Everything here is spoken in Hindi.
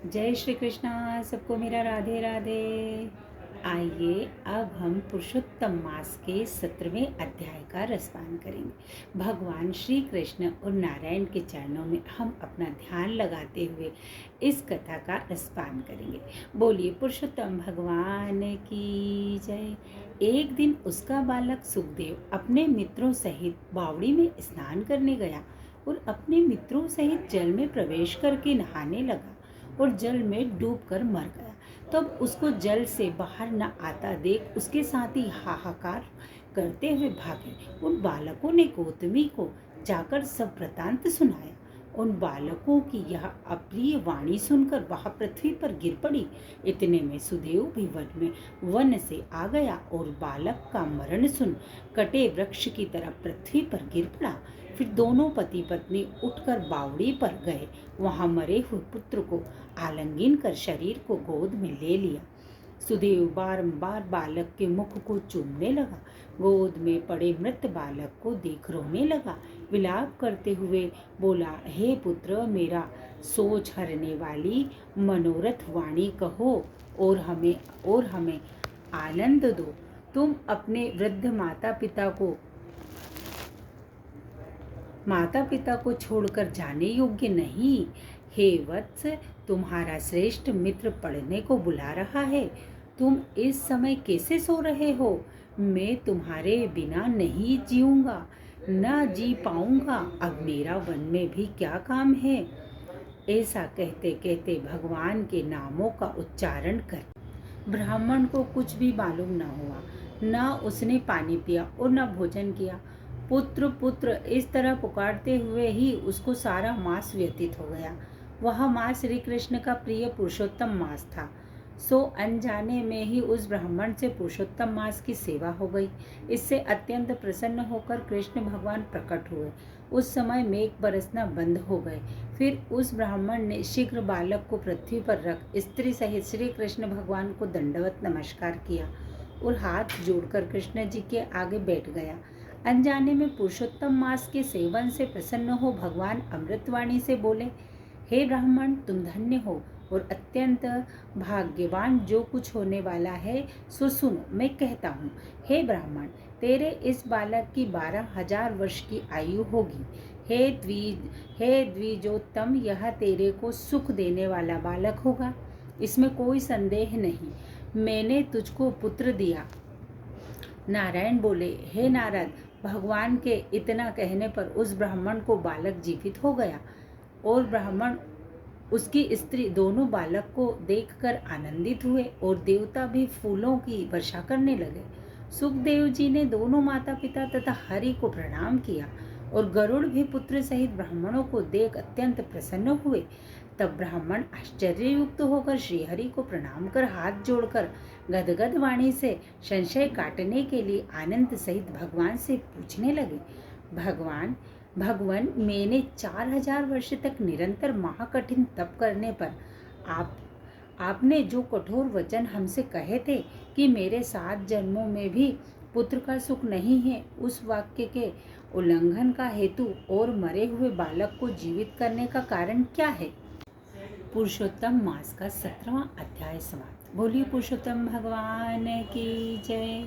जय श्री कृष्णा। सबको मेरा राधे राधे। आइए अब हम पुरुषोत्तम मास के 17वें अध्याय का रसपान करेंगे। भगवान श्री कृष्ण और नारायण के चरणों में हम अपना ध्यान लगाते हुए इस कथा का रसपान करेंगे। बोलिए पुरुषोत्तम भगवान की जय। एक दिन उसका बालक सुखदेव अपने मित्रों सहित बावड़ी में स्नान करने गया और अपने मित्रों सहित जल में प्रवेश करके नहाने लगा और जल में डूबकर मर गया। तब उसको जल से बाहर न आता देख उसके साथी हाहाकार करते हुए भागे। उन बालकों ने गौतमी को जाकर सब वृतांत सुनाया। उन बालकों की यह अप्रिय वाणी सुनकर वह पृथ्वी पर गिर पड़ी। इतने में सुदेव भी वन से आ गया और बालक का मरण सुन कटे वृक्ष की तरह पृथ्वी पर गिर पड़ा। फिर दोनों पति पत्नी उठकर बावड़ी पर गए। वहां मरे हुए पुत्र को आलिंगन कर शरीर को गोद में ले लिया। सुदेव बारंबार बालक के मुख को चूमने लगा। गोद में पड़े मृत बालक को देख रोने लगा। विलाप करते हुए बोला, हे पुत्र, मेरा सोच हरने वाली मनोरथ वाणी कहो और हमें आनंद दो। तुम अपने वृद्ध माता पिता को छोड़कर जाने योग्य नहीं। हे वत्स, तुम्हारा श्रेष्ठ मित्र पढ़ने को बुला रहा है। तुम इस समय कैसे सो रहे हो? मैं तुम्हारे बिना नहीं जीऊंगा, न जी पाऊंगा। अब मेरा वन में भी क्या काम है? ऐसा कहते कहते भगवान के नामों का उच्चारण कर ब्राह्मण को कुछ भी मालूम न हुआ। न उसने पानी पिया और न भोजन किया। पुत्र पुत्र इस तरह पुकारते हुए ही उसको सारा मास व्यतीत हो गया। वह मास श्री कृष्ण का प्रिय पुरुषोत्तम मास था। सो अनजाने में ही उस ब्राह्मण से पुरुषोत्तम मास की सेवा हो गई। इससे अत्यंत प्रसन्न होकर कृष्ण भगवान प्रकट हुए। उस समय मेघ बरसना बंद हो गए। फिर उस ब्राह्मण ने शीघ्र बालक को पृथ्वी पर रख स्त्री सहित श्री कृष्ण भगवान को दंडवत नमस्कार किया और हाथ जोड़कर कृष्ण जी के आगे बैठ गया। अनजाने में पुरुषोत्तम मास के सेवन से प्रसन्न हो भगवान अमृतवाणी से बोले, हे ब्राह्मण, तुम धन्य हो और अत्यंत भाग्यवान। जो कुछ होने वाला है सो सुनो, मैं कहता हूँ। हे ब्राह्मण, तेरे इस बालक की 12,000 वर्ष की आयु होगी। हे द्विजोत्तम, यह तेरे को सुख देने वाला बालक होगा, इसमें कोई संदेह नहीं। मैंने तुझको पुत्र दिया। नारायण बोले, हे नारद, भगवान के इतना कहने पर उस ब्राह्मण को बालक जीवित हो गया और ब्राह्मण उसकी स्त्री दोनों बालक को देखकर आनंदित हुए और देवता भी फूलों की वर्षा करने लगे। सुखदेव जी ने दोनों माता पिता तथा हरि को प्रणाम किया और गरुड़ भी पुत्र सहित ब्राह्मणों को देख अत्यंत प्रसन्न हुए। तब ब्राह्मण आश्चर्ययुक्त होकर श्रीहरि को प्रणाम कर हाथ जोड़कर गदगद वाणी से संशय काटने के लिए आनंद सहित भगवान से पूछने लगे, भगवान, मैंने 4,000 वर्ष तक निरंतर महाकठिन तप करने पर आपने जो कठोर वचन हमसे कहे थे कि मेरे 7 जन्मों में भी पुत्र का सुख नहीं है, उस वाक्य के उल्लंघन का हेतु और मरे हुए बालक को जीवित करने का कारण क्या है? पुरुषोत्तम मास का 17वां अध्याय समाप्त। बोलिए पुरुषोत्तम भगवान की जय।